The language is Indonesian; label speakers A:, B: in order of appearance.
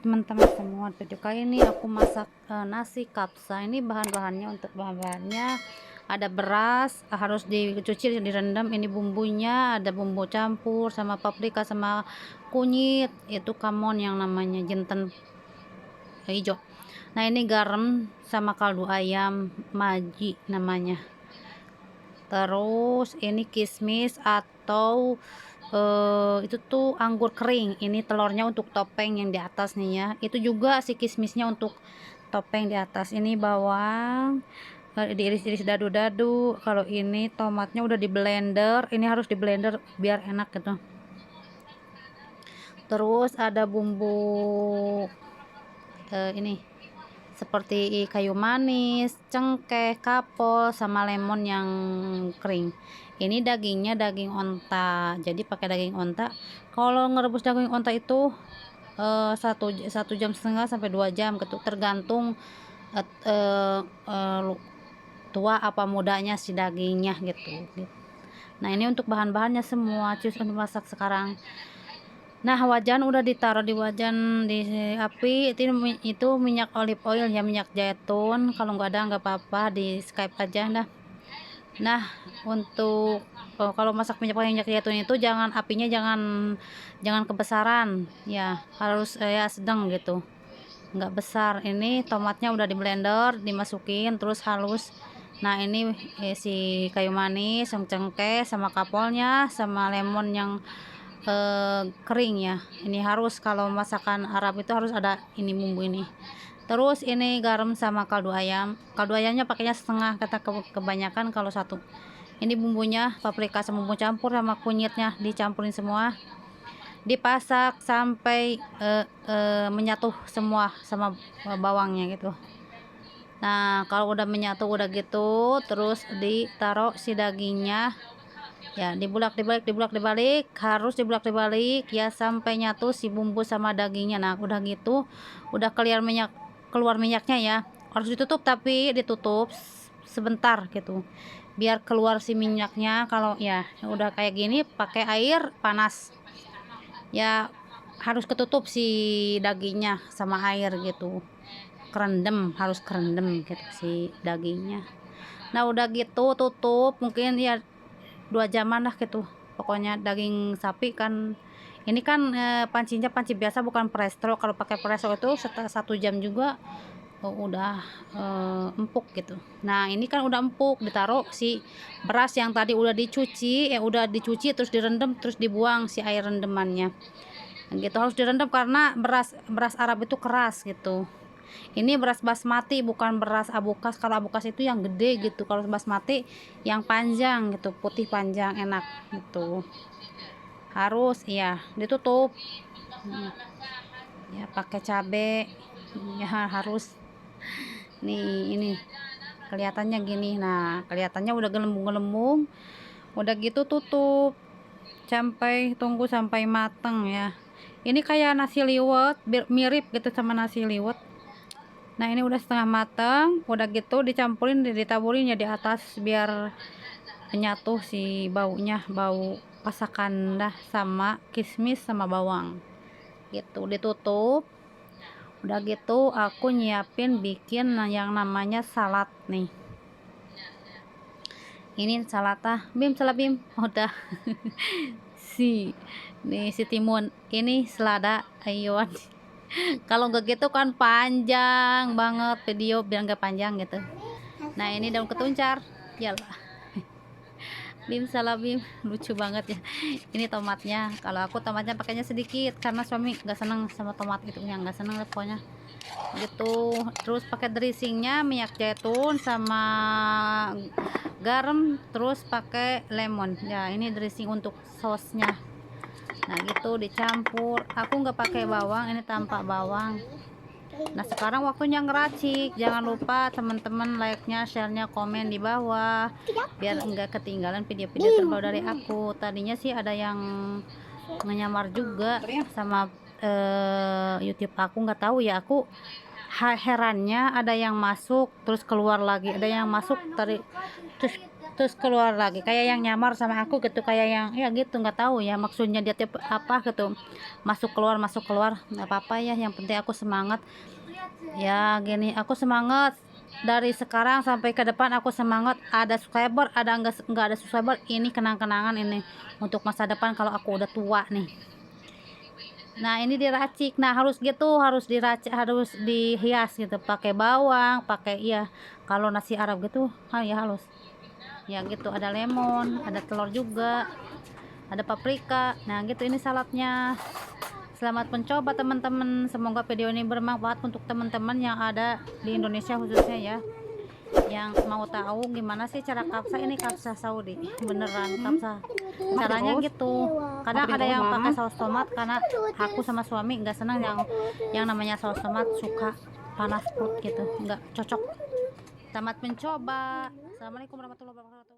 A: teman-teman semua, video kali ini aku masak nasi kapsa. Ini bahan-bahannya, untuk bahan-bahannya ada beras, harus dicuci, direndam. Ini bumbunya ada bumbu campur sama paprika sama kunyit, itu kamon yang namanya jinten hijau. Nah ini garam sama kaldu ayam maji namanya. Terus ini kismis atau itu tuh anggur kering. Ini telurnya untuk topeng yang di atas nih ya. Itu juga si kismisnya untuk topeng di atas. Ini bawang diiris-iris dadu-dadu. Kalau ini tomatnya udah di blender. Ini harus di blender biar enak gitu. Terus ada bumbu ini seperti kayu manis, cengkeh, kapol, sama lemon yang kering. Ini dagingnya daging onta, jadi pakai daging onta. Kalau ngerebus daging onta itu 1,5 jam sampai 2 jam gitu, tergantung tua apa mudanya si dagingnya gitu. Nah ini untuk bahan-bahannya semua, cus untuk masak sekarang. Nah wajan udah ditaruh di wajan di api, itu minyak olive oil ya, minyak zaitun. Kalau nggak ada nggak apa-apa, di Skype aja dah. Nah untuk kalau masak minyak zaitun itu jangan apinya jangan kebesaran ya, harus ya sedang gitu, nggak besar. Ini tomatnya udah di blender, dimasukin terus halus. Nah ini si kayu manis, yang cengkeh sama kapolnya sama lemon yang kering ya. Ini harus, kalau masakan Arab itu harus ada ini bumbu ini. Terus ini garam sama kaldu ayam. Kaldu ayamnya pakainya setengah, kata kebanyakan kalau satu. Ini bumbunya paprika sama bumbu campur sama kunyitnya dicampurin semua. Dipasak sampai menyatu semua sama bawangnya gitu. Nah kalau udah menyatu udah gitu, terus ditaruh si dagingnya ya, dibalik, harus dibalik ya sampai nyatu si bumbu sama dagingnya. Nah udah gitu, udah keluar minyaknya ya, harus ditutup, tapi ditutup sebentar gitu biar keluar si minyaknya. Kalau ya udah kayak gini pakai air panas ya, harus ketutup si dagingnya sama air gitu, harus kerendam gitu si dagingnya. Nah udah gitu tutup, mungkin ya 2 jaman lah gitu. Pokoknya daging sapi kan, ini kan pancinya panci biasa bukan presto. Kalau pakai presto itu setelah 1 jam juga udah empuk gitu. Nah ini kan udah empuk, ditaruh si beras yang tadi udah dicuci terus direndam, terus dibuang si air rendemannya gitu. Harus direndam karena beras Arab itu keras gitu. Ini beras basmati, bukan beras abukas. Kalau abukas itu yang gede gitu, kalau basmati yang panjang gitu, putih panjang enak gitu. Harus ya ditutup ya pakai cabe ya, harus nih. Ini kelihatannya gini. Nah kelihatannya udah gelembung-gelembung, udah gitu tutup tunggu sampai mateng ya. Ini kayak nasi liwet, mirip gitu sama nasi liwet. Nah ini udah setengah matang, udah gitu ditaburin ya di atas biar nyatu si baunya, bau masakan dah sama kismis sama bawang gitu. Ditutup, udah gitu aku nyiapin bikin yang namanya salad nih. Ini salad Bim, salah Bim udah nih si timun ini selada ayuan. Kalau nggak gitu kan panjang banget video, biar nggak panjang gitu. Nah ini daun ketuncar yalah. Bim, salah Bim, lucu banget ya. Ini tomatnya, kalau aku tomatnya pakainya sedikit karena suami nggak seneng sama tomat itu, yang nggak seneng lah pokoknya gitu. Terus pakai dressingnya minyak zaitun sama garam, terus pakai lemon ya. Ini dressing untuk sausnya. Nah gitu dicampur. Aku nggak pakai bawang, ini tanpa bawang. Nah sekarang waktunya ngeracik. Jangan lupa teman-teman like-nya, share-nya, komen di bawah biar enggak ketinggalan video-video terbaru dari aku. Tadinya sih ada yang menyamar juga sama YouTube aku, nggak tahu ya. Aku herannya ada yang masuk terus keluar lagi, ada yang masuk terus terus keluar lagi kayak yang nyamar sama aku gitu, kayak yang ya gitu, nggak tahu ya maksudnya dia tiap apa gitu, masuk keluar nggak apa-apa ya, yang penting aku semangat ya. Gini, aku semangat dari sekarang sampai ke depan, aku semangat. Ada subscriber, ada enggak ada subscriber, ini kenang-kenangan ini untuk masa depan kalau aku udah tua nih. Nah ini diracik, nah harus gitu, harus diracik, harus dihias gitu, pakai bawang, pakai iya, kalau nasi Arab gitu ya halus ya gitu, ada lemon, ada telur juga, ada paprika. Nah gitu, ini saladnya. Selamat mencoba teman-teman, semoga video ini bermanfaat untuk teman-teman yang ada di Indonesia khususnya ya, yang mau tahu gimana sih cara kapsa. Ini kapsa Saudi beneran kapsa, caranya gitu. Kadang ada yang pakai saus tomat, karena aku sama suami nggak senang yang namanya saus tomat, suka panas perut gitu, nggak cocok. Selamat mencoba. Assalamualaikum warahmatullahi wabarakatuh.